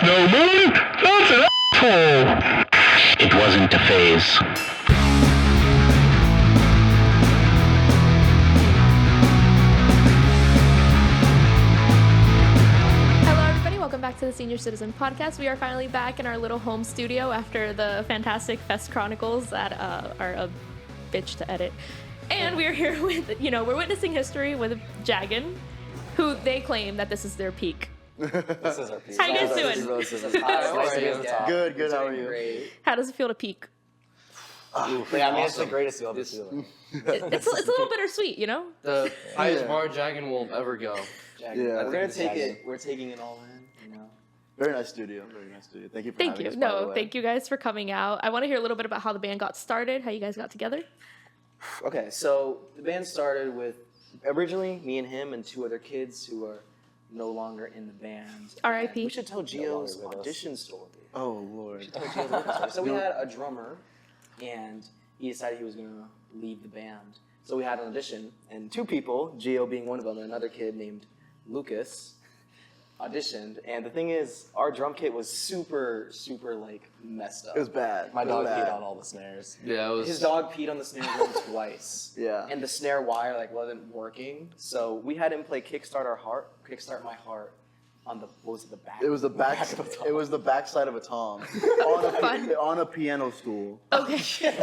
no money, that's an asshole. It wasn't a phase. Welcome back to the Senior Citizen Podcast. We are finally back in our little home studio after the fantastic Fest Chronicles that are a bitch to edit. And we're here with, we're witnessing history with Jaggn, who they claim that this is their peak. This is our peak. How you guys doing? Hi, Good, how are you? Great. How does it feel to peak? It's the greatest feeling. It's a little bittersweet, The highest bar Jaggn will ever go. Yeah, we're gonna take it. We're taking it all in. Very nice studio. Thank you for having us. No, thank you guys for coming out. I want to hear a little bit about how the band got started, how you guys got together. Okay, so the band started with originally me and him and two other kids who are no longer in the band. R.I.P. We should tell Gio's audition story. Oh Lord. So we had a drummer, and he decided he was gonna leave the band. So we had an audition, and two people, Gio being one of them, and another kid named Lucas, auditioned. And the thing is, our drum kit was super like messed up. It was bad. My dog peed on all the snares. Yeah, it was. His dog peed on the snare drum twice. Yeah. And the snare wire wasn't working, so we had him play Kickstart My Heart on the back. It was the back. It was the backside of a tom on a piano stool. Okay.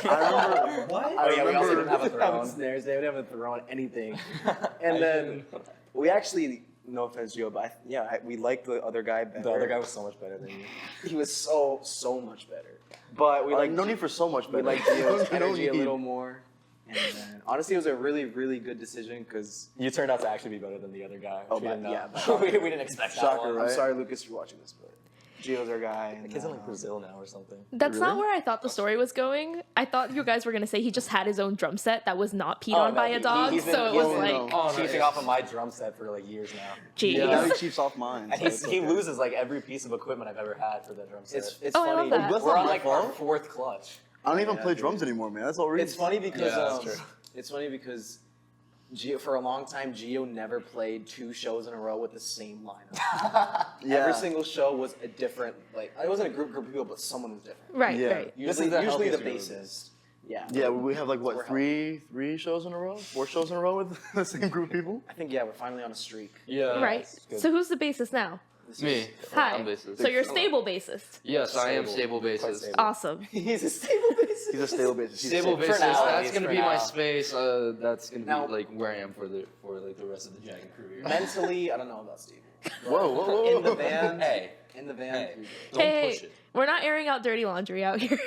I remember. What? We also didn't have a throne. Snares. They would have a throne, anything. And then we actually, no offense, Gio, but we liked the other guy better. The other guy was so much better than you. He was so much better. But we Like no need for so much better. We liked Gio's energy a little more. And then, honestly, it was a really, really good decision because You turned out to actually be better than the other guy. Oh, we didn't know. yeah. we didn't expect that Shocker, one. right? I'm sorry, Lucas, for watching this, but Gio's our guy. And, The kid's in like Brazil now or something. That's not where I thought the story was going. I thought you guys were going to say he just had his own drum set that was not peed on by a dog, he's been- so it was no, like, no. Cheating off of my drum set for like years now. geez. Now he cheats off mine. And he loses like every piece of equipment I've ever had for that drum set. It's Oh, I funny. love that. That's We're not on my like our fault. fourth clutch. I don't even play drums anymore, man. That's all reason. It's funny because Yeah, that's true. Gio, for a long time, Gio never played 2 shows in a row with the same lineup. Yeah. Every single show was a different, it wasn't a group of people, but someone was different. Right, Yeah. right. Usually the the healthiest bassist. Yeah. Yeah, we have like We're what three shows in a row, 4 shows in a row with the same group of people. I think, we're finally on a streak. Yeah. Right. So who's the bassist now? Me. Hi. I'm bassist. So you're a stable bassist. Yes, I am stable Quite bassist. stable. Awesome. He's a stable bassist. He's a stable bassist. He's Stable sick. bassist. now, at That's least gonna for be my now. space. That's gonna Now- be like where I am for the rest of the Jaggn career. Mentally, I don't know about stable. Whoa. In the band, Hey, in the band, Hey. you're good. don't Hey, push it. we're not airing out dirty laundry out here.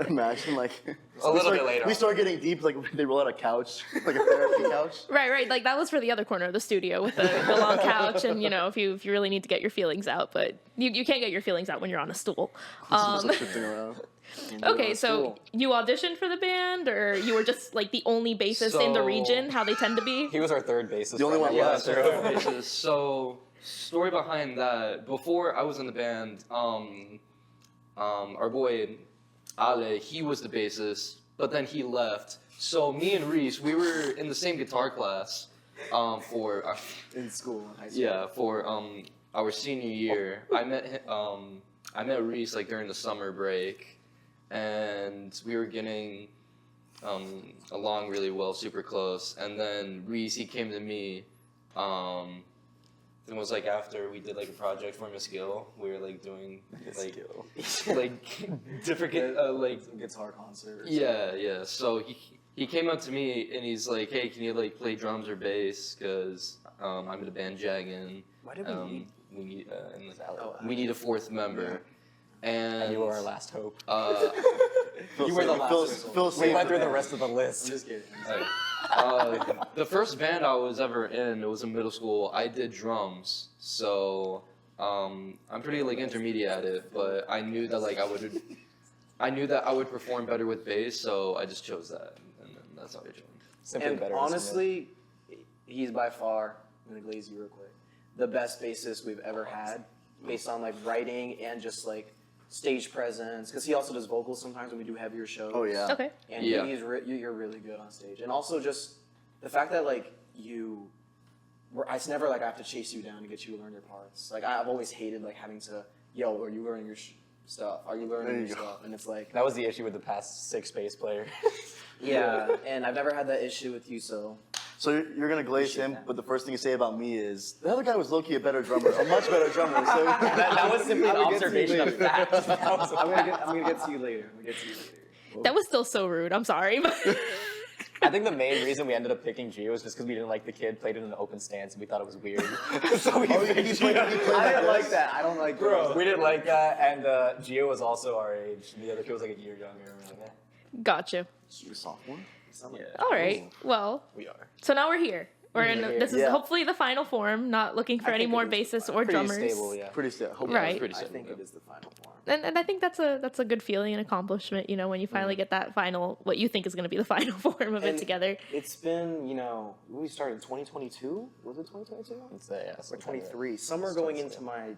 Imagine A little bit later We on. start getting deep, like they roll out a couch, like a therapy couch. Right. Like that was for the other corner of the studio with the long couch, and if you really need to get your feelings out, but you can't get your feelings out when you're on a stool. Just like shifting around. Okay, so you auditioned for the band, or you were just like the only bassist in the So- region, how they tend to be? He was our third bassist. The only one Yeah, left. they're all bassist. So, story behind that. Before I was in the band, our boy Ale, he was the bassist, but then he left. So me and Reese, we were in the same guitar class for in school, in high school. yeah for our senior year. I met Reese like during the summer break, and we were getting along really well, super close. And then Reese, he came to me. It was like after we did like a project for Skill, we were like doing like different like guitar concert. Or yeah. So he came up to me and he's like, "Hey, can you like play drums or bass? Because I'm in the band Jaggn. Why did we need? We need a 4th member." And You were our last hope. You were the last. We went through the rest of the list. I'm just kidding. The first band I was ever in, it was in middle school. I did drums, so I'm pretty like intermediate at it. But I knew that like I would perform better with bass, so I just chose that, and then that's how I joined. Simply And better. honestly, he's by far, I'm gonna glaze you real quick, the best bassist we've ever had, based on like writing and just like stage presence. Because he also does vocals sometimes when we do heavier shows. Oh yeah. Okay. And Yeah. you're really good on stage, and also just the fact that like it's never like I have to chase you down to get you to learn your parts. Like I've always hated like having to yo, are you learning your stuff? Are you learning There your you go. stuff? And it's like, That was the issue with the past 6 bass player. yeah, and I've never had that issue with you, so. So you're gonna glaze Appreciate him, that. but the first thing you say about me is the other guy was low-key a better drummer, a much better drummer. So that was simply an I'm gonna get to you observation of later. fact. That was a I'm fact. gonna get to you later. I'm gonna get to you later. That was still so rude. I'm sorry. But I think the main reason we ended up picking Gio was just because we didn't like the kid played it in an open stance and we thought it was weird. So we picked he played Gio. I didn't like that. I don't like drummers. We didn't like that, and Gio was also our age. The other kid was like a year younger. And we're like, gotcha. you're a sophomore. All right. Well, we are. so now we're here. We're in. here. This is Yeah. hopefully the final form. Not looking for I any think more it is the bassists or Pretty drummers. stable, yeah. Pretty still. Right. Pretty I simple. think it is the final form. And I think that's a good feeling and accomplishment. You know, when you finally get that final, what you think is going to be the final form of it And together. It's been, we started in 2022. Was it 2022? Let's say, yeah, Or something like 23. Summer going into my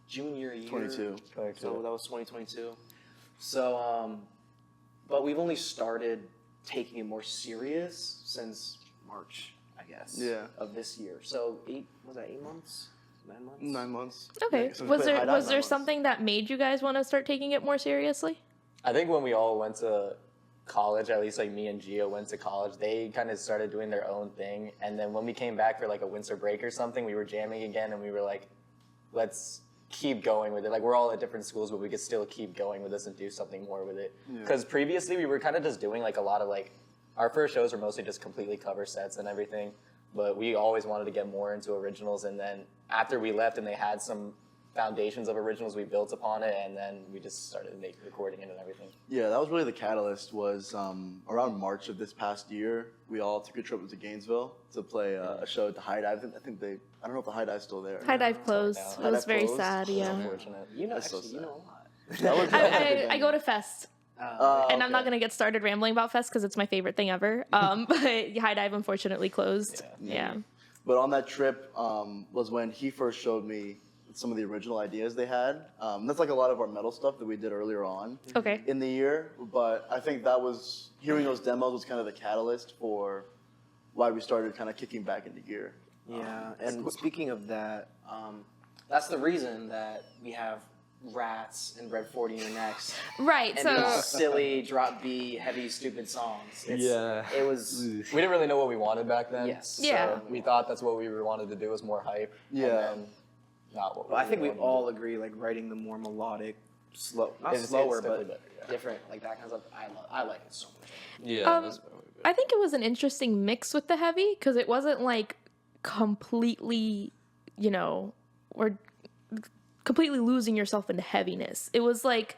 junior year. 22. that. So that was 2022. So, but we've only started taking it more serious since March, I guess. Yeah. Of this year. So 8 months? 9 months? 9 months. Okay. Yeah, so we Was played there high dive was 9 there months. something that made you guys want to start taking it more seriously? I think when we all went to college, at least like me and Gio went to college, they kind of started doing their own thing. And then when we came back for like a winter break or something, we were jamming again and we were like, let's keep going with it. Like we're all at different schools, but we could still keep going with this and do something more with it. Because previously we were kind of just doing like a lot of like, our first shows were mostly just completely cover sets and everything. But we always wanted to get more into originals. And then after we left and they had some foundations of originals, we built upon it, and then we just started recording it and everything. Yeah, that was really the catalyst. Was around March of this past year, we all took a trip to Gainesville to play a show at the High Dive. I think they. I don't know if the High Dive's still there. High dive closed. now. It was Dive very closed? sad. Yeah. Unfortunate. That's so sad. a lot. That was a big I go venue. to Fest. Oh, And I'm not okay. going to get started rambling about Fest because it's my favorite thing ever. But High Dive unfortunately closed. Yeah. But on that trip was when he first showed me some of the original ideas they had. That's like a lot of our metal stuff that we did earlier on Okay. in the year. But I think that was, hearing those demos was kind of the catalyst for why we started kind of kicking back into gear. Yeah, and speaking of that, that's the reason that we have rats and Red 40 in your necks. Right. And So these silly drop B, heavy, stupid songs. It was. We didn't really know what we wanted back then. Yes. Yeah. So we thought that's what we wanted to do was more hype. Yeah. And then not what Well, I think we wanted to all do. agree, like writing the more melodic, not It's slower, definitely but better, yeah. different, like that kind of stuff. I like it so much. Yeah. that's probably better. I think it was an interesting mix with the heavy because it wasn't like completely, or completely losing yourself into heaviness. It was like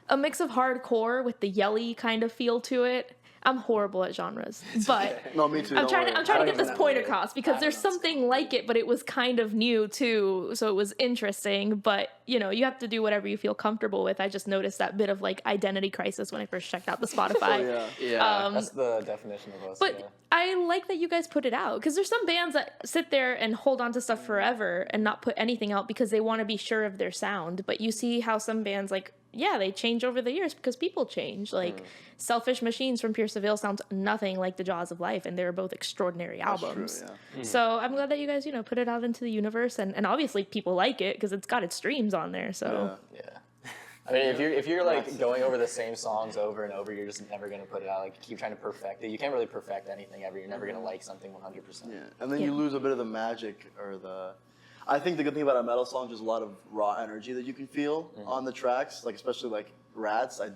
a mix of hardcore with the yelly kind of feel to it. I'm horrible at genres, but No, me too. I'm don't trying worry. to I get don't this know. point across because I there's don't know. something like it, but it was kind of new too, so it was interesting. But you have to do whatever you feel comfortable with. I just noticed that bit of like identity crisis when I first checked out the Spotify. Oh, yeah. Yeah. That's the definition of us. But yeah. I like that you guys put it out because there's some bands that sit there and hold on to stuff forever and not put anything out because they want to be sure of their sound. But you see how some bands they change over the years because people change. Like Selfish Machines from Pierce the Veil sounds nothing like The Jaws of Life, and they're both extraordinary That's true, albums. yeah. So I'm glad that you guys put it out into the universe, and obviously people like it because it's got its streams on there. So Yeah. Yeah. I mean, if you're like going over the same songs over and over, you're just never gonna put it out. Like keep trying to perfect it. You can't really perfect anything ever. You're never gonna like something 100%. Yeah, and then Yeah. you lose a bit of the magic or the. I think the good thing about a metal song is a lot of raw energy that you can feel on the tracks, like especially like Rats. I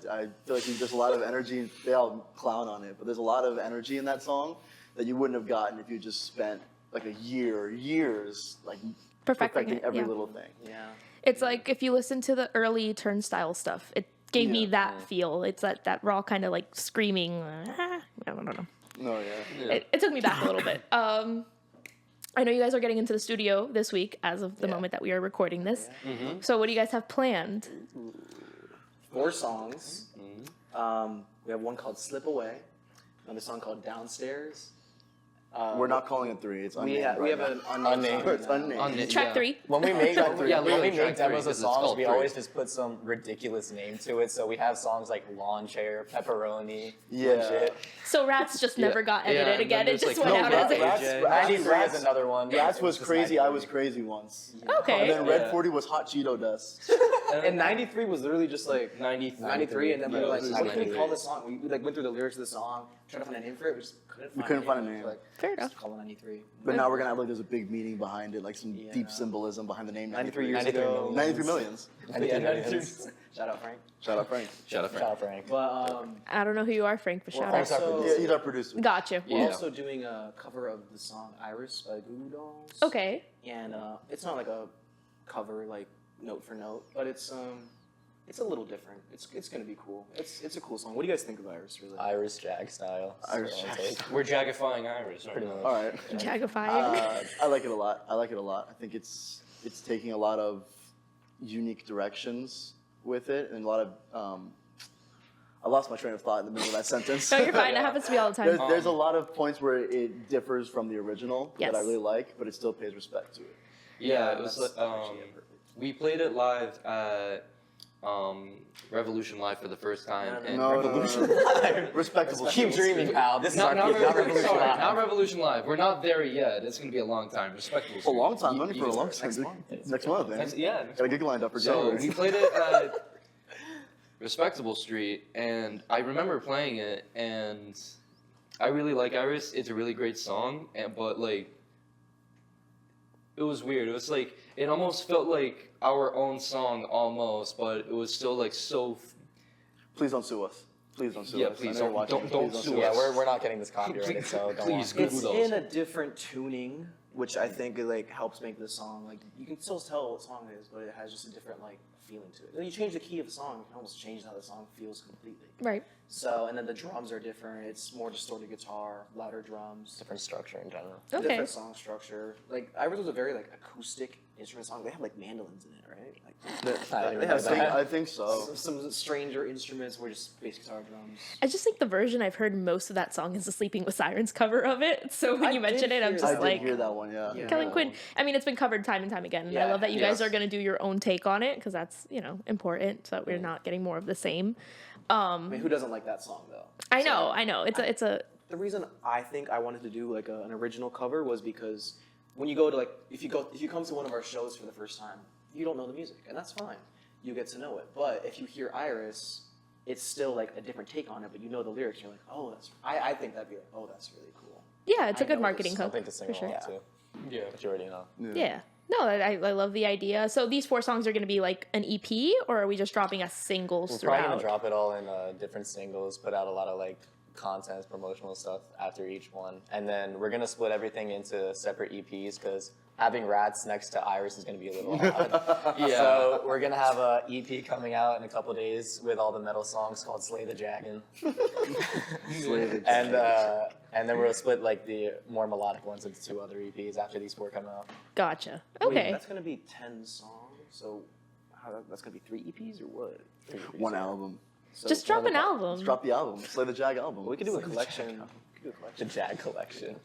feel like there's a lot of energy. They all clown on it, but there's a lot of energy in that song that you wouldn't have gotten if you just spent like years like Perfecting it, every yeah. little thing. Yeah. it's like if you listen to the early Turnstile stuff, it gave me that feel. It's that raw kind of like screaming. I don't know. No, yeah. It took me back a little bit. I know you guys are getting into the studio this week as of the moment that we are recording this. So what do you guys have planned? 4 songs. We have one called Slip Away, another song called Downstairs, We're not calling it 3. It's We unnamed. have right an now. unnamed. It's unnamed. Track Yeah. 3. When we make Yeah, when we literally make track demos 3, of 'cause it's songs, called we 3. always just put some ridiculous name to it. So we have songs like lawn chair, pepperoni, Yeah. legit. So Rats just never got Yeah, edited and then again. It there's, just like, went no, out Rats- as a. AJ. 93 Rats- is another one. Rats was It's just crazy. I 93. was crazy once. Okay. And then Red Yeah. 40 was Hot Cheeto Dust. And 93 was literally just like 93. and then we Yeah, were like, this is what can we 93. call this song? We like went through the lyrics of the song, tried to find a name for it, we just couldn't couldn't find a name. name. So, like, Fair just enough. call it 93. But now we're gonna have like there's a big meaning behind it, like some Yeah. deep symbolism behind the name. 93 years 93 ago. million. 93 millions. Yeah, 93 Shout out Frank. Shout out Frank. Shut up, Shout Frank. out Frank. But I don't know who you are, Frank, but shout out. Frank's our also, Yeah, he's our producer. Got you. we're Yeah. also doing a cover of the song Iris by Goo Goo Dolls. Okay. And it's not like a cover like note for note, but it's a little different. It's gonna be cool. It's a cool song. What do you guys think of Iris really? Iris Jag style. Irish So I'll Jag. take- We're jaggifying Iris. Pretty much. All right. Jaggifying. I like it a lot. I think it's taking a lot of unique directions with it, and a lot of I lost my train of thought in the middle of that sentence. No, you're fine. It happens to me all the time. There's a lot of points where it differs from the original that I Yes. really like, but it still pays respect to it. Yeah, it was that's like, actually perfect. we played it live at Revolution Live for the first time. and No, Revolution. Respectable. Keep dreaming, pal. This is Not, our not, kid, not Revolution, Revolution sorry, Live. not Revolution Live. We're not there yet. It's gonna be a long time. Respectable. For a long time, You- only you for a guys long are- time. next dude. month. Next month, man. Yeah. Got a gig lined up for So January. we played it at Respectable Street, and I remember playing it, and I really like Iris. It's a really great song, but like, it was weird. It was like it almost felt like our own song almost, but it was still like so. Please don't sue us. Please don't sue Yeah, us. I please know you're don't- watching. don't Please sue Yeah, us. we're not getting this copyrighted, so don't Please, worry. Google It's those. in a different tuning, which I think like helps make the song like you can still tell what song it is, but it has just a different like feeling to it. When you change the key of the song, you can almost change how the song feels completely. Right. So and then the drums are different. It's more distorted guitar, louder drums, Different structure in general. Okay. different song structure. Like Iris was a very like acoustic instrument song. They have like mandolins in it, right? Like I didn't they even have know that. I think so. some stranger instruments were just bass guitar drums. I just think the version I've heard most of that song is the Sleeping with Sirens cover of it. So when I you did mention it, I'm hear just I like, did hear that one. Yeah. Yeah. Kellen Quinn. I mean, it's been covered time and time again, and I Yeah, love that you guys yes. are going to do your own take on it because that's important, so that we're not getting more of the same. I mean, who doesn't like that song though? I know. It's a The reason I think I wanted to do like an original cover was because when you go to like if you come to one of our shows for the first time, you don't know the music, and that's fine. You get to know it. But if you hear Iris, it's still like a different take on it, but you know the lyrics, you're like, oh, that's I think that'd be like, oh, that's really cool. yeah, it's a I good know marketing this hook. Something to sing for sure. along Yeah. to. Yeah. But you already know. Yeah. No, I love the idea. So these 4 songs are going to be like an EP, or are we just dropping as singles We're throughout? probably gonna drop it all in different singles, put out a lot of like content, promotional stuff after each one, and then we're gonna split everything into separate EPs because having Rats next to Iris is gonna be a little odd. Yeah. So we're gonna have a EP coming out in a couple days with all the metal songs called "Slay the Jaggn," and then we'll split like the more melodic ones into 2 other EPs after these 4 come out. Gotcha. Wait, Okay. that's gonna be 10 songs. So that's gonna be 3 EPs or what? One album. So Just drop an album. Let's drop the album. Slay the Jag album. We could do a collection. We could do a collection. The Jag collection.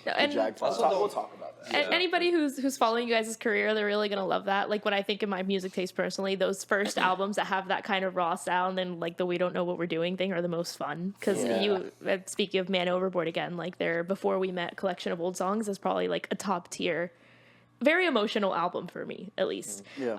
No, and Jag We'll Files. talk about that. and anybody who's following you guys' career, they're really gonna love that. Like when I think of my music taste personally, those first albums that have that kind of raw sound and like the we don't know what we're doing thing are the most fun. Because Yeah. speaking of Man Overboard again, like their Before We Met collection of old songs is probably like a top tier, very emotional album for me at least. Yeah.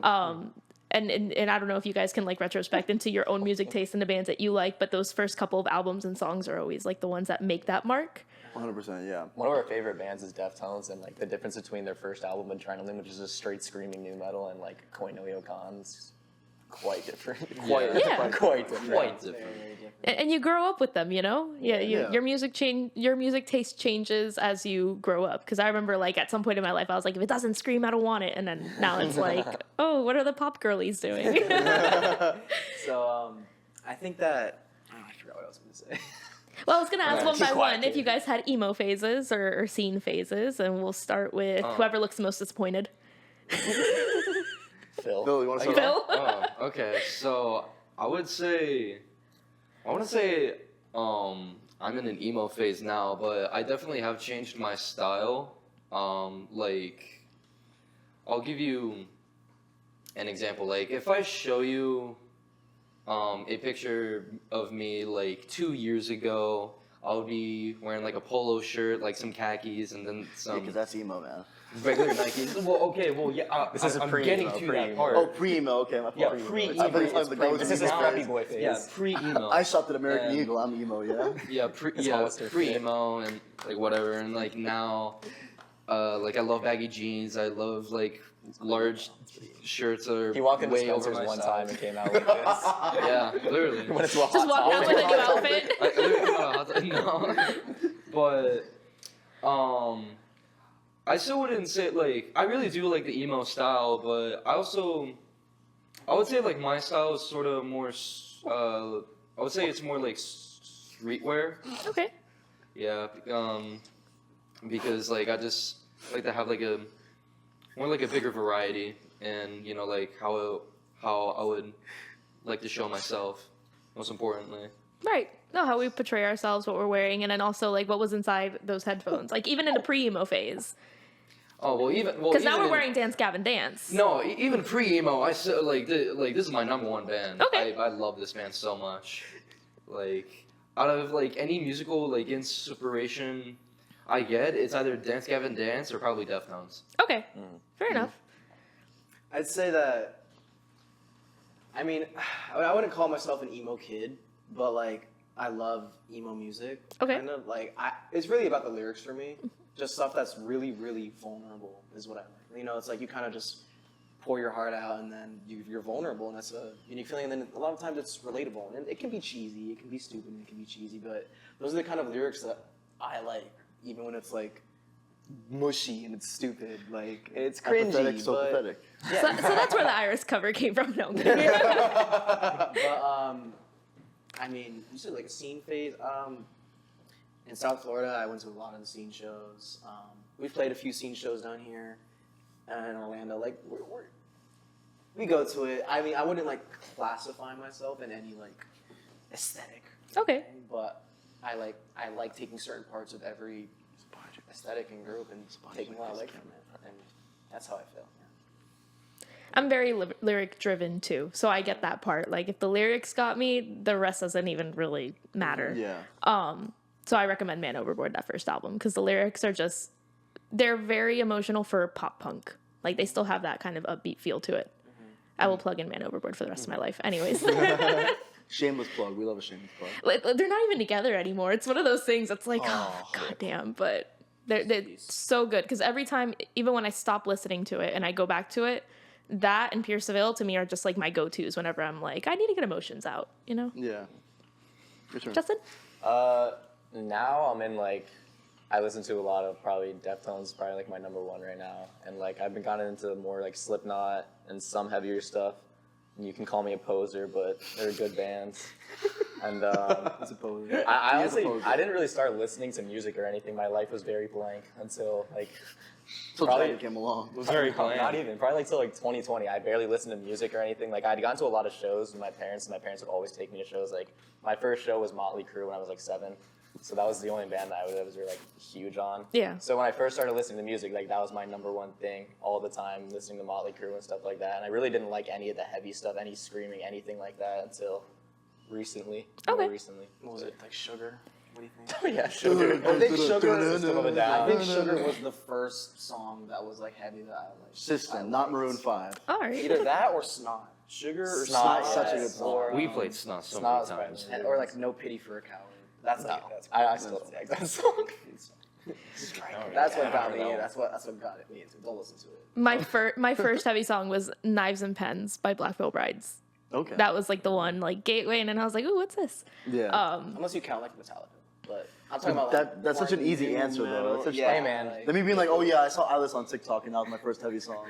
And I don't know if you guys can like retrospect into your own music taste and the bands that you like, but those first couple of albums and songs are always like the ones that make that mark. 100%. Yeah. One of our favorite bands is Deftones, and like the difference between their first album, Adrenaline, which is just straight screaming new metal, and like Koinonia Con's quite different. Yeah. Quite different. Quite different. And you grow up with them, you know. Yeah, Yeah. your music taste changes as you grow up. Because I remember, like at some point in my life, I was like, if it doesn't scream, I don't want it. And then now it's like, oh, what are the pop girlies doing? So I think that I forgot what I was gonna say. Well, I was gonna ask one keep by quiet, one if kid. you guys had emo phases or scene phases, and we'll start with whoever looks the most disappointed. Phil. Phil, you want to start? Phil. Okay. So I want to say, I'm in an emo phase now, but I definitely have changed my style. Like, I'll give you an example. Like, if I show you a picture of me like 2 years ago, I'll be wearing like a polo shirt, like some khakis, and then some Because that's emo, man. regular Nikes. Well, okay, well, yeah. This is a I'm pre-emo, getting to that pre-emo. part. Oh, pre-emo. Okay, my fault. Yeah, pre-emo. I thought you It's were talking This is his about preppy boy phase. Yeah, pre-emo. I shopped at American And- Eagle. I'm emo, yeah. Yeah, Hollister pre-emo and like whatever, and like now, like I love baggy jeans. I love like large shirts are He walked into way over Spencer's my one size. time and came out like this. Yeah, literally. He went into a hot Just walked out Topic. with a new outfit. I literally no, but I still wouldn't say like I really do like the emo style, but I would say like my style is sort of more. I would say it's more like streetwear. Okay. Yeah, because like I just like to have like a more like a bigger variety, and you know like how I would like to show myself. Most importantly. Right. No, how we portray ourselves, what we're wearing, and then also like what was inside those headphones. Like even in the pre-emo phase. Oh well, Because now even we're in- wearing Dance Gavin Dance. No, even pre-emo, I still like this is my number one band. Okay. I love this band so much. Like out of like any musical like inspiration I get, it's either Dance Gavin Dance or probably Deftones. Okay. Fair enough. I'd say that. I mean, I wouldn't call myself an emo kid, but like I love emo music. Okay. Kind of like it's really about the lyrics for me. Just stuff that's really, really vulnerable is what I like. You know, it's like you kind of just pour your heart out and then you're vulnerable, and that's a unique feeling. And then a lot of times it's relatable, and it can be cheesy, it can be stupid, it can be cheesy, but those are the kind of lyrics that I like, even when it's like mushy and it's stupid. Like it's cringy, Pathetic, so but pathetic. So that's where the Iris cover came from. No. I'm kidding. But I mean, you said like a scene phase. In South Florida, I went to a lot of the scene shows. We've played a few scene shows down here in Orlando. Like we go to it. I mean, I wouldn't like classify myself in any like aesthetic, Okay. but I like taking certain parts of every aesthetic and group and taking a lot away from it, and that's how I feel. Yeah. I'm very lyric driven too, so I get that part. Like if the lyrics got me, the rest doesn't even really matter. Yeah. So I recommend Man Overboard, that first album, because the lyrics are just, they're very emotional for pop punk. Like they still have that kind of upbeat feel to it. I will plug in Man Overboard for the rest of my life. Anyways. Shameless plug. We love a shameless plug. Like, they're not even together anymore. It's one of those things that's like, oh goddamn, but they're so good. Because every time, even when I stop listening to it and I go back to it, that and Pierre Seville to me are just like my go-tos whenever I'm like, I need to get emotions out, you know? Yeah. Your turn. Justin? Now I'm in like, I listen to a lot of probably Deftones, probably like my number one right now, and like I've been gotten into more like Slipknot and some heavier stuff. And you can call me a poser, but they're good bands. And It's a poser. I He is a honestly, poser. I didn't really start listening to music or anything. My life was very blank until like Till probably- Jaggn came along. It was very bland. not even probably like till like 2020. I barely listened to music or anything. Like I'd gone to a lot of shows with my parents, and my parents would always take me to shows. Like my first show was Motley Crue when I was like 7. So that was the only band that I was really like huge on. Yeah. So when I first started listening to music, like that was my number one thing all the time, listening to Motley Crue and stuff like that. And I really didn't like any of the heavy stuff, any screaming, anything like that until recently. Okay. More recently. What was it, like Sugar? What do you think? Yeah, Sugar. I think Sugar. System of a Down. I think Sugar was the first song that was like heavy that I like. System, not Maroon 5. All right. Either that or Snot. Sugar or Snot, Snot. such a yes, good song. or, We played Snot so Snot many was times. probably- Or like No Pity for a Coward. That's No, like that's I still don't like that song. that's what I got don't me. know. That's what got me into. Don't listen to it. My first heavy song was Knives and Pens by Black Veil Brides. Okay. That was like the one, like gateway, and then I was like, ooh, what's this? Yeah. Unless you count like Metallica, but I'm talking about like, That's such an more easy new answer, though. metal. That's such- yeah, Hey, man. like- Let me being like, oh yeah, I saw Alice on TikTok and that was my first heavy song.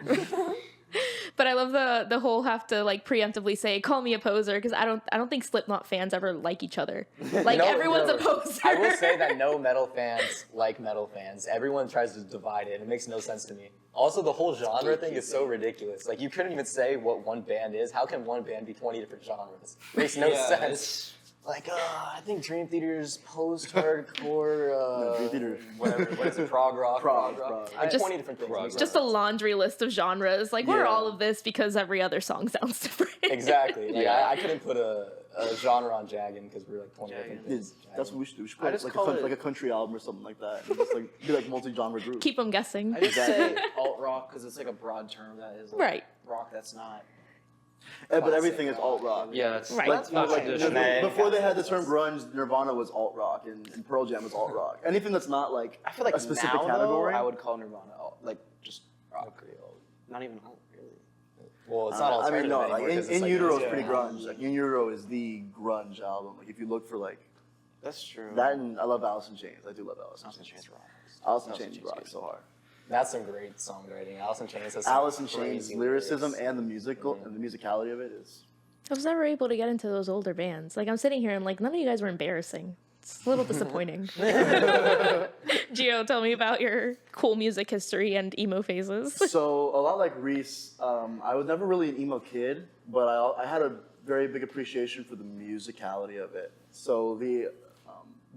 But I love the whole have to like preemptively say, call me a poser, because I don't think Slipknot fans ever like each other. Like No, everyone's no. a poser. I will say that no metal fans like metal fans. Everyone tries to divide it. It makes no sense to me. Also, the whole genre thing is so ridiculous. Like, you couldn't even say what one band is. How can one band be 20 different genres? Makes no sense. Like, I think Dream Theater's post-hardcore, Dream Theater. whatever, what is it, prog rock? Prog. Like Just- 20 different things. Just a laundry list of genres. Like, we're Yeah. all of this because every other song sounds different. Exactly. Like, Yeah. I couldn't put a genre on Jaggn because we're like 20 different Jaggn. things. That's what we should do. We should I put just like call it- like a country album or something like that. And just like be like multi-genre group. Keep them guessing. I just say alt rock because it's like a broad term that is like Right. rock that's not. But classic everything is alt rock. Yeah, it's Right. like not Like, traditional. then- Before they had the term grunge, Nirvana was alt rock and Pearl Jam was alt rock. Anything that's not like I feel like a specific now, category. though, I would call Nirvana like just rock. Not even alt, really. Well, it's not I alternative mean, no, anymore. like 'cause In it's like, Utero is yeah. pretty grunge. Like In Utero is the grunge album. Like if you look for like That's true. that, and I love Alice in Chains. I do love Alice in Alice in Chains. Chains rock. Alice in Alice in Chains Chains rock is so hard. That's some great songwriting. Alice in Chains has some Alice in Chains crazy lyricism lyrics. and the musical and the musicality of it is. I was never able to get into those older bands. Like, I'm sitting here and, like, none of you guys were embarrassing. It's a little disappointing. Gio, tell me about your cool music history and emo phases. So a lot like Reese, I was never really an emo kid, but I had a very big appreciation for the musicality of it. So the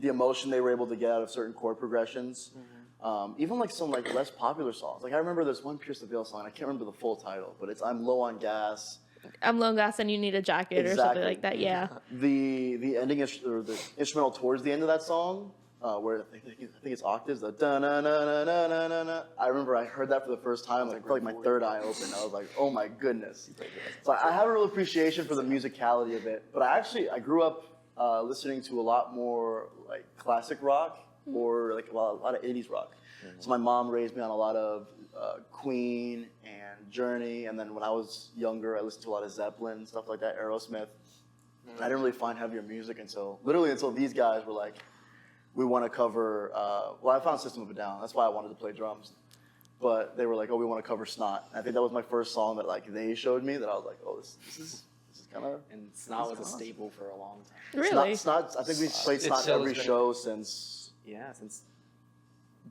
emotion they were able to get out of certain chord progressions, even like some like less popular songs. Like I remember there's one Pierce the Veil song. I can't remember the full title, but it's "I'm Low on Gas." I'm Lone Glass and you need a jacket or something Exactly. like that. Yeah. The ending or the instrumental towards the end of that song, where I think it's octaves. The da na na na na na na na. I remember I heard that for the first time. Like, I felt like my third eye opened. I was like, oh my goodness. So I have a real appreciation for the musicality of it. But I grew up listening to a lot more like classic rock or like a lot of 80s rock. So my mom raised me on a lot of Queen and Journey, and then when I was younger, I listened to a lot of Zeppelin, stuff like that, Aerosmith. I didn't really find heavier music until these guys were like, we want to cover, well, I found System of a Down. That's why I wanted to play drums. But they were like, oh, we want to cover Snot. I think that was my first song that like they showed me that I was like, oh, this is kind of. And Snot was a staple for a long time. Really? Snot, I think we played It's Snot still every been- show since Yeah, since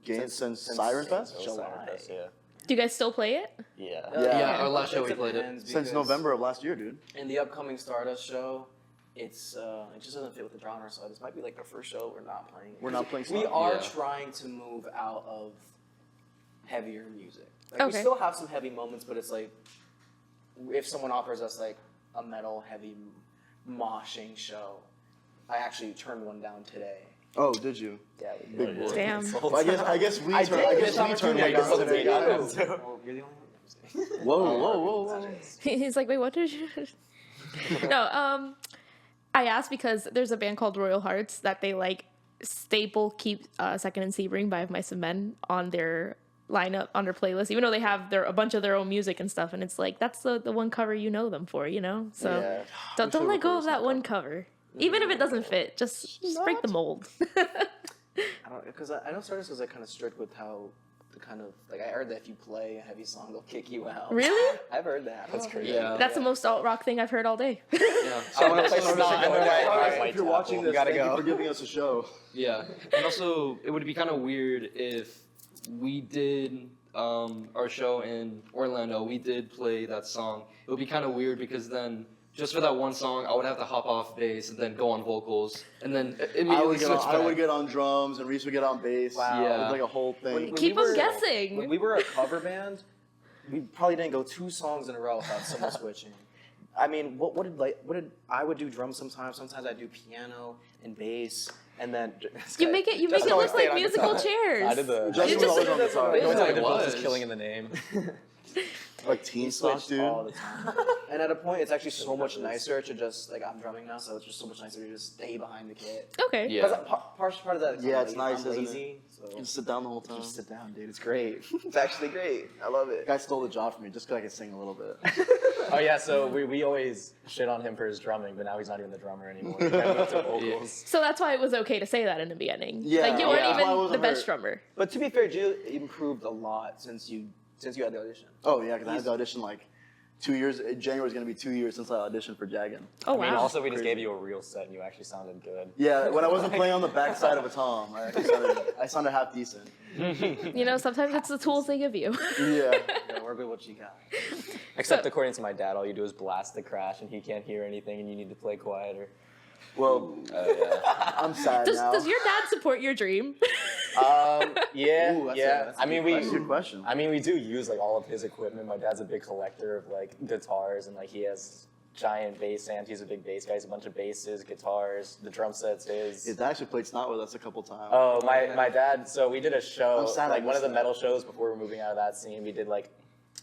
Siren Fest? July. Siren Fest, yeah. Do you guys still play it? Yeah. Yeah, our last show we It played it. depends Since because November of last year, dude. In the upcoming Stardust show, it just doesn't fit with the genre. So this might be like the first show we're not playing. We're not playing We Snot. are Yeah. trying to move out of heavier music. Like, Okay. We still have some heavy moments, but it's like if someone offers us like a metal heavy moshing show, I actually turned one down today. Oh, did you? Yeah, we Big did. boy. Damn. Well, I guess we I turned. did I get guess this we turned opportunity. one down I today. guess too. Well, you're the only one. Whoa. He's like, wait, what did you? No, I asked because there's a band called Royal Hearts that they like staple keep Second and Sebring by Mice and Men on their lineup, on their playlist, even though they have a bunch of their own music and stuff. And it's like, that's the one cover you know them for, you know? So Yeah. don't let go of that Snot one cover. Even if it doesn't fit, just break the mold. I don't, because I know Stardust is like kind of strict with how the kind of like I heard that if you play a heavy song, they'll kick you out. Really? I've heard that. That's crazy. Yeah. That's the most alt rock thing I've heard all day. Yeah. I want to play So- Snot. I know, right? If you're watching this, gotta thank go. you for giving us a show. Yeah, and also it would be kind of weird if we did our show in Orlando. We did play that song. It would be kind of weird because then just for that one song, I would have to hop off bass and then go on vocals and then immediately switch I would back. get on drums and Reese would get on bass. Wow. Yeah. It was like a whole thing. When Keep we 'em were- guessing. When we were a cover band, we probably didn't go 2 songs in a row without someone switching. I mean, what did I would do drums sometimes. Sometimes I do piano and bass, and then You make it Justin look always stayed like on musical guitar. chairs. I did the. Justin You was just- always on guitar. Yeah. Always like it the was. is killing in the name. Like teen stuff, dude. all the time. And at a point, it's actually so much nicer to just like I'm drumming now, so it's just so much nicer to just stay behind the kit. Okay. Yeah. Because part of that. Is Yeah, I'm it's lazy- nice, I'm isn't it? lazy, so Just sit down the whole time. just sit down, dude. It's great. It's actually great. I love it. Guy stole the job from me just because I could sing a little bit. Oh yeah, so we always shit on him for his drumming, but now he's not even the drummer anymore. He kind of moved to vocals. So that's why it was okay to say that in the beginning. Yeah, Like you yeah. weren't That's why I even the wasn't best hurt. drummer. But to be fair, Gio improved a lot since you had the audition. Oh yeah, because I had to audition like 2 years. January's gonna be 2 years since I auditioned for Jaggn. Oh I mean, wow. also we just gave you a real set and you actually sounded good. Yeah, when I wasn't playing on the backside of a tom, I sounded half decent. You know, sometimes it's the tools they give you. Yeah. Yeah, work with what you got. Except according to my dad, all you do is blast the crash and he can't hear anything and you need to play quieter. Well, Yeah. I'm sad now. Does your dad support your dream? Yeah, Ooh, that's yeah. a I mean, we. That's a good question. I mean, we do use like all of his equipment. My dad's a big collector of like guitars, and like he has giant bass amps. He's a big bass guy. He has a bunch of basses, guitars. The drum set's his. It actually played Snot with us a couple times. Oh, my dad. So we did a show, I'm sad I like one of the missed that. metal shows before we were moving out of that scene. We did like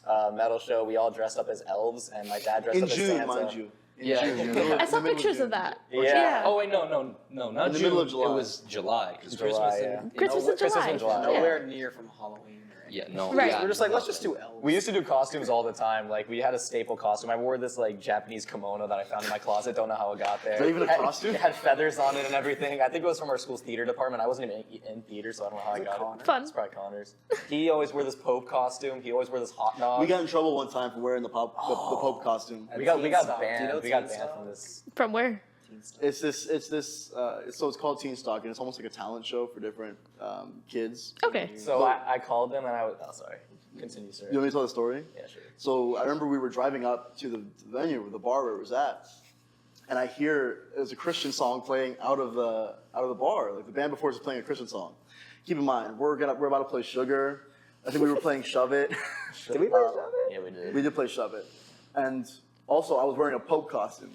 a metal show. We all dressed up as elves, and my dad dressed In up as June, Santa. mind you. In Yeah. June. I saw In the middle pictures June. of that. Yeah. Oh wait, no, not In the June. middle of July. It was July because July, Christmas. yeah. And, Christmas in Christmas July. in July. Yeah. Nowhere near from Halloween. Or yeah, no. Right. Yeah, We're just like, let's just do elves. We used to do costumes all the time. Like we had a staple costume. I wore this like Japanese kimono that I found in my closet. Don't know how it got there. Is that even a It had- costume? It had feathers on it and everything. I think it was from our school's theater department. I wasn't even in theater, so I don't know how I got Connor? it. Fun. It's probably Connor's. He always wore this Pope costume. He always wore this hot dog. We got in trouble one time for wearing the Pope costume. we got Teen banned. Stock. Do you know we got Teen banned Stock? from this. From where? It's this. So it's called Teen Stock, and it's almost like a talent show for different kids. Okay. So I called them and I was. Oh, sorry. Continue, sir. You want me to tell the story? Yeah, sure. So I remember we were driving up to the venue, the bar where it was at, and I hear there's a Christian song playing out of the bar. Like the band before us was playing a Christian song. Keep in mind, we're about to play Sugar. I think we were playing Shove It. Did we play Shove It? Yeah, we did. We did play Shove It. And also I was wearing a Pope costume.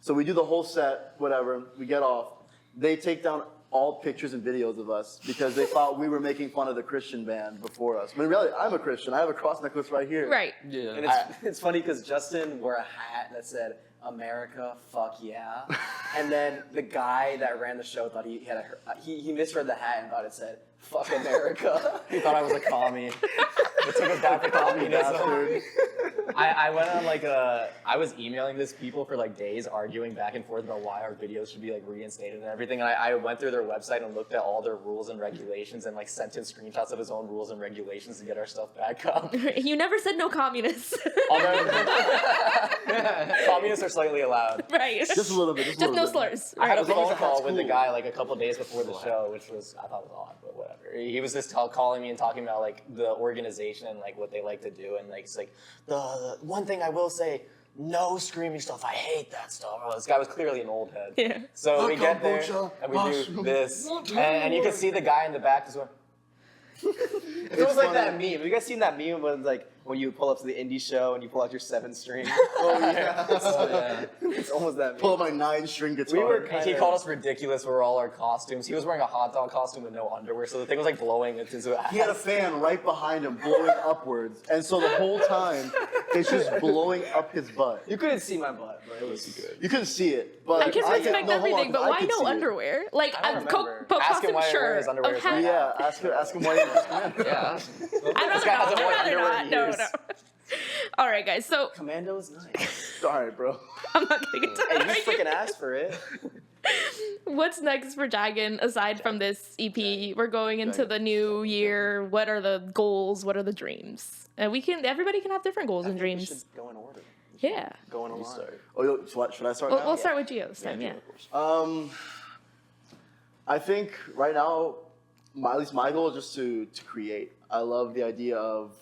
So we do the whole set, whatever, we get off. They take down all pictures and videos of us because they thought we were making fun of the Christian band before us. But in reality, I'm a Christian. I have a cross necklace right here. Right. Yeah. And it's funny because Justin wore a hat that said "America, fuck yeah," and then the guy that ran the show thought he had he misread the hat and thought it said "fuck America." He thought I was a commie. It took us back to communism. I went on like I was emailing this people for like days, arguing back and forth about why our videos should be like reinstated and everything. And I went through their website and looked at all their rules and regulations and like sent him screenshots of his own rules and regulations to get our stuff back up. You never said no communists. Although communists are slightly allowed. Right. Just a little bit. Just, a Just little no bit. slurs. I had a Right. long as phone the call hat's with the cool. guy like a couple days before the show, which was I thought was odd, but whatever. He was just calling me and talking about like the organization and like what they like to do, and like it's like the one thing I will say, no screaming stuff. I hate that stuff. Oh, this guy was clearly an old head. Yeah. So we get there Kombucha, and we do mushroom, this, water. and you can see the guy in the back just going. It was like that meme. Have you guys seen that meme when like when you pull up to the indie show and you pull out your 7-string? Oh yeah. Oh, yeah. It's almost that Pull meme. up my 9-string guitar. We were He called us ridiculous for all our costumes. He was wearing a hot dog costume with no underwear, so the thing was like blowing into his He had a fan right behind him blowing upwards, and so the whole time it's just blowing up his butt. You couldn't see my butt, but it was good. You couldn't see it, but I can respect no, hold on, everything, but I why could no see it. underwear? Like, I don't remember. Pope Ask him costume, why he sure. wears underwear A as hat. Yeah, ask him why he just went. Yeah. I'd rather This guy not. hasn't I'd worn rather underwear not. in No, years. no. All right, guys. So Commando is nice. All right, bro. I'm not gonna get to Hey, that. you freaking asked for it. What's next for Jaggn aside from this EP? We're going into the new year. What are the goals? What are the dreams? And everybody can have different goals and We dreams. should go in order. Yeah. Go in a line. Oh, should I start We'll, now? we'll start with Gio this time. Yeah. I think right now, at least my goal is just to create. I love the idea of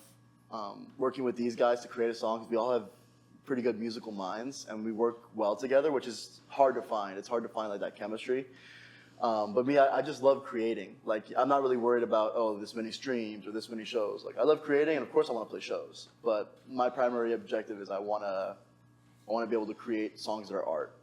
working with these guys to create a song because we all have pretty good musical minds and we work well together, which is hard to find. It's hard to find like that chemistry. But me, I just love creating. Like I'm not really worried about this many streams or this many shows. Like I love creating, and of course I want to play shows. But my primary objective is I want to be able to create songs that are art.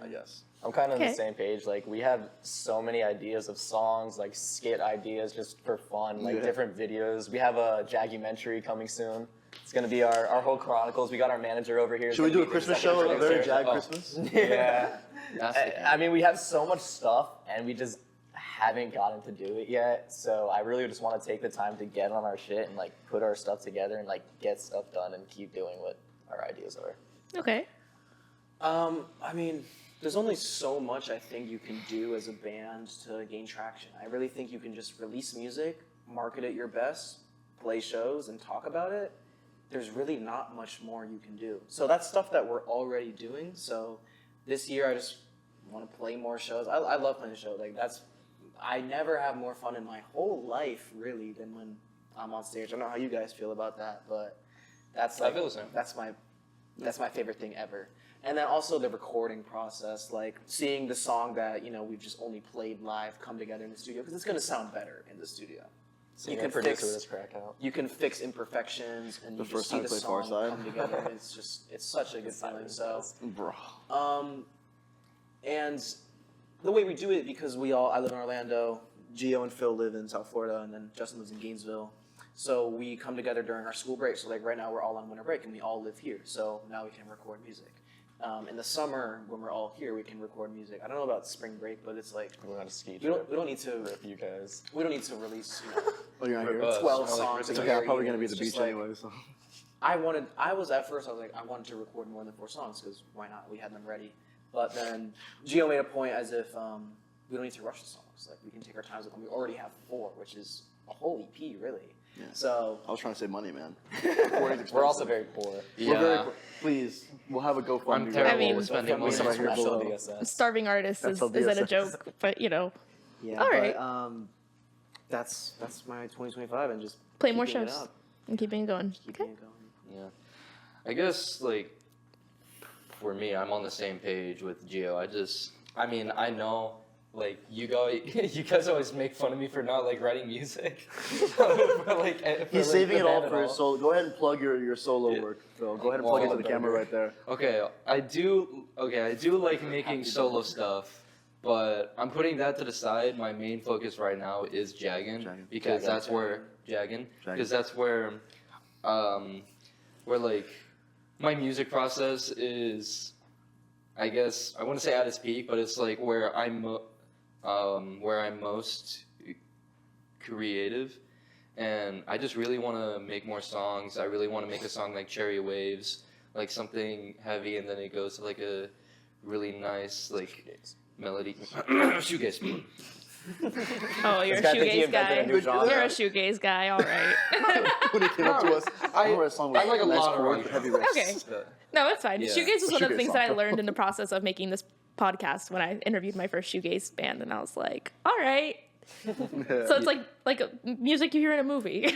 I guess. I'm kind of on Okay. the same page. Like we have so many ideas of songs, like skit ideas, just for fun, like Yeah. different videos. We have a Jaggumentary coming soon. It's gonna be our whole chronicles. We got our manager over here. Should we do a Christmas show, a very Jag Oh. Christmas? Yeah. That's the I mean, we have so much stuff, and we just haven't gotten to do it yet. So I really just want to take the time to get on our shit and like put our stuff together and like get stuff done and keep doing what our ideas are. Okay. I mean, there's only so much I think you can do as a band to gain traction. I really think you can just release music, market it your best, play shows, and talk about it. There's really not much more you can do. So that's stuff that we're already doing. So this year I just want to play more shows. I love playing shows. Like I never have more fun in my whole life really than when I'm on stage. I don't know how you guys feel about that, but that's I like feel the same. that's my That's my favorite thing ever. And then also the recording process, like seeing the song that we've just only played live come together in the studio, because it's going to sound better in the studio. You can producer this crack out. You can fix imperfections, and The you first just see time the I played song Farside. come together. And it's such a good feeling. So, Bro. and the way we do it, because I live in Orlando, Gio and Phil live in South Florida, and then Justin lives in Gainesville. So we come together during our school break. So like right now we're all on winter break, and we all live here. So now we can record music. In the summer, when we're all here, we can record music. I don't know about spring break, but it's like We're on a ski we don't need to rip you guys. we don't need to release Oh, you're not here? Us. 12 Like, songs. It's a okay. I'm year probably either. gonna be at the It's just beach like, anyway. So. I was at first, I was like, I wanted to record more than 4 songs, because why not? We had them ready. But then Gio made a point as if we don't need to rush the songs. Like, we can take our time with them. We already have 4, which is a whole EP, really. Yeah. So, I was trying to save money, man. We're also very poor. We're very, Yeah. please, we'll have a GoFundMe. I'm terrible I mean, with spending money. Right here National below. DSS. Starving artist That's isn't a LDSS. joke, but yeah. All right. But, that's my 2025, and just play more keeping it shows up, and keeping it going. keeping Okay. it going. Yeah. I guess, like, for me, I'm on the same page with Gio. I know, like, you guys always make fun of me for not, like, writing music. He's saving it all for his solo. Go ahead and plug your solo Yeah. work, Phil. Go ahead and plug it to the camera right there. Okay, I do like making solo stuff, but I'm putting that to the side. My main focus right now is Jaggn, because that's where like my music process is, I guess I wouldn't say at its peak, but it's like where I'm most creative, and I just really want to make more songs. I really want to make a song like Cherry Waves, like something heavy, and then it goes to like a really nice like melody. Shoegaze. Oh, you're a This guy think he shoegaze invented guy. a new genre. You're a shoegaze guy. All right. When he came up to us, I remember a song with I like a nice lot of chords, rock but heavy riffs. Okay. No, it's fine. Yeah. Shoegaze was one of the Shoegaze things that I song. learned in the process of making this podcast when I interviewed my first shoegaze band, and I was like, all right. So it's like music you hear in a movie.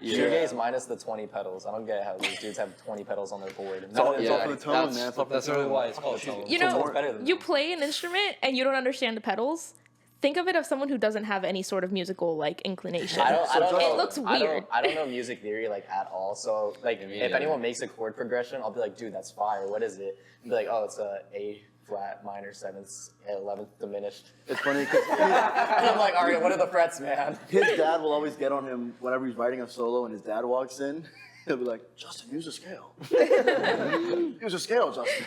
Shoegaze minus the 20 pedals. I don't get how these dudes have 20 pedals on their board. It's all Yeah, for the tone, man. It's all for the That's really tone. why it's called tone. You So know, it's better than you that. play an instrument and you don't understand the pedals. Think of it as someone who doesn't have any sort of musical like inclination. I don't know. It looks weird. I don't know music theory like at all. So like, me if neither. anyone makes a chord progression, I'll be like, dude, that's fire. What is it? I'll be like, oh, it's a A flat minor 7th 11th diminished. It's funny because And I'm like, all right, what are the frets, man? his dad will always get on him whenever he's writing a solo, and his dad walks in. He'll be like, "Justin, use a scale. Use a scale, Justin."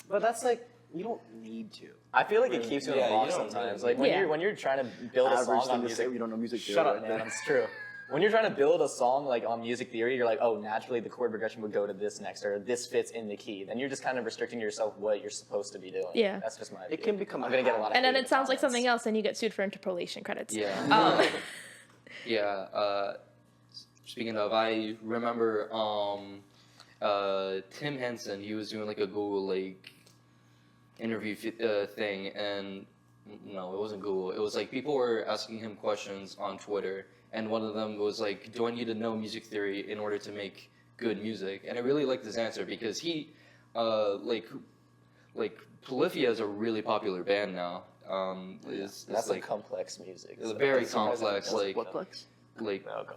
But that's like, you don't need to. I feel like it keeps you in Yeah, a you box don't sometimes. really- Like when Yeah. you're trying to build a Average song thing on to say music. when you don't know music theory. Shut up, right man. there. It's true. When you're trying to build a song like on music theory, you're like, oh, naturally the chord progression would go to this next, or this fits in the key. Then you're just kind of restricting yourself what you're supposed to be doing. Yeah. That's just my. It can become I'm a gonna get a lot of. And then hate in it sounds like comments. something else, and you get sued for interpolation credits. Yeah. Speaking of, I remember Tim Henson. He was doing like a Google like interview thing, and no, it wasn't Google. It was like people were asking him questions on Twitter, and one of them was like, "Do I need to know music theory in order to make good music?" And I really liked his answer because he, like Polyphia is a really popular band now. It's That's like like complex music. it's so very it's surprising complex, it doesn't- like- What plex? like No, go.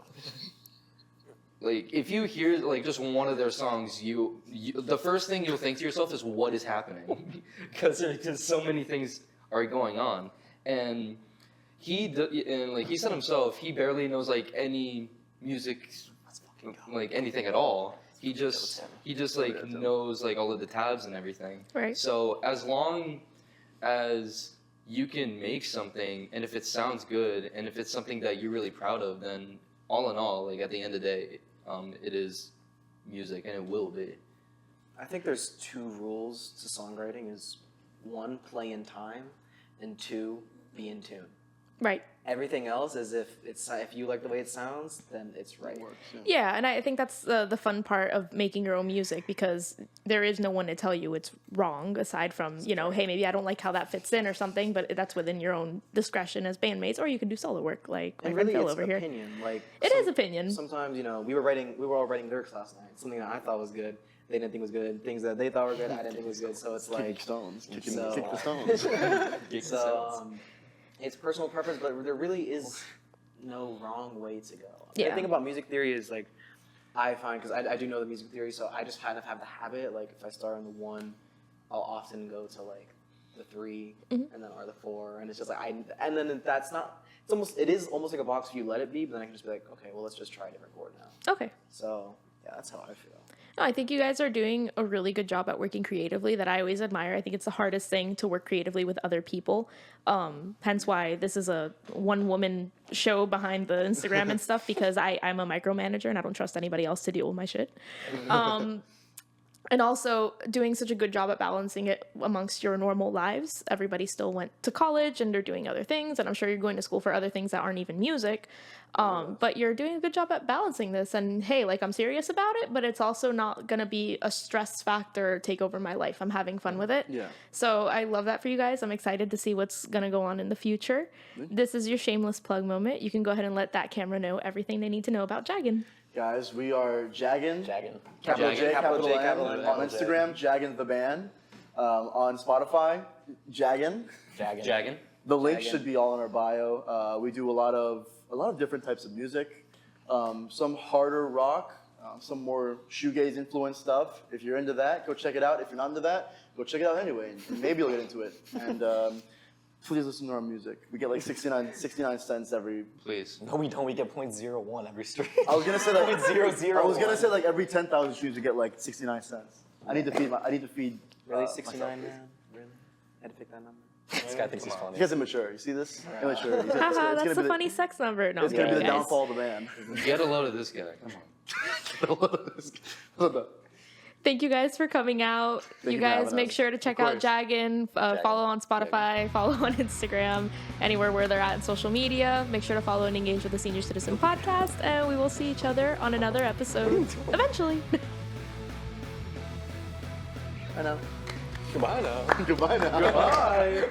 like if you hear like just one of their songs, you the first thing you'll think to yourself is what is happening, because so many things are going on, and like he said himself, he barely knows like any music, like anything at all. He just like knows like all of the tabs and everything. Right. So as long as you can make something, and if it sounds good, and if it's something that you're really proud of, then all in all, like at the end of the day, it is music, and it will be. I think there's 2 rules to songwriting: is 1, play in time, and 2, be in tune. Right. Everything else is if you like the way it sounds, then it's right. Yeah, and I think that's the fun part of making your own music, because there is no one to tell you it's wrong, aside from, hey, maybe I don't like how that fits in or something, but that's within your own discretion as bandmates, or you can do solo work like my And friend really, Phil it's over here. opinion. Like It is opinion. Sometimes we were all writing lyrics last night. Something that I thought was good, they didn't think was good. Things that they thought were good, I didn't think was good. So it's Kicking like stones. Kick so- the stones. so it's personal preference, but there really is no wrong way to go. Yeah. The thing about music theory is like I find, because I do know the music theory, so I just kind of have the habit, like if I start on the 1, I'll often go to like the 3 and then or the 4, and it's just like and then that's not, it is almost like a box if you let it be, but then I can just be like, okay, well let's just try a different chord now. Okay. So yeah, that's how I feel. No, I think you guys are doing a really good job at working creatively that I always admire. I think it's the hardest thing to work creatively with other people. Hence why this is a one-woman show behind the Instagram and stuff, because I'm a micromanager and I don't trust anybody else to deal with my shit. And also doing such a good job at balancing it amongst your normal lives. Everybody still went to college and they're doing other things, and I'm sure you're going to school for other things that aren't even music. But you're doing a good job at balancing this. And hey, like I'm serious about it, but it's also not gonna be a stress factor take over my life. I'm having fun with it. Yeah. So I love that for you guys. I'm excited to see what's gonna go on in the future. This is your shameless plug moment. You can go ahead and let that camera know everything they need to know about Jaggn. Guys, we are Jaggn. Jaggn. Capital Jaggn, J, capital N. capital N, On capital J. Instagram, Jaggn the band. On Spotify, Jaggn. Jaggn. Jaggn. The link Jaggn. should be all in our bio. We do a lot of different types of music. Some harder rock, some more shoegaze influenced stuff. If you're into that, go check it out. If you're not into that, go check it out anyway, and maybe you'll get into it. And please listen to our music. We get like 69 cents every. Please. No, we don't. We get 0.01 every stream. I was gonna say like 0.001. I was gonna say like every 10,000 streams we get like 69 cents. I need to feed. Really, myself 69 this. man? Really? I had to pick that number. This guy thinks he's funny. You guys immature. You see this? Immature. It's Haha, gonna that's be a funny sex number. No, It's gonna be I'm the kidding, guys. downfall of the band. Get a load of this guy. Come on. Thank you guys for coming out. Thank You you for guys having make us. sure to check out course. Jaggn. Follow on Spotify, follow on Instagram, anywhere where they're at in social media. Make sure to follow and engage with the Senior Citizen Podcast, and we will see each other on another episode eventually. I know. Goodbye now. Goodbye now. Bye.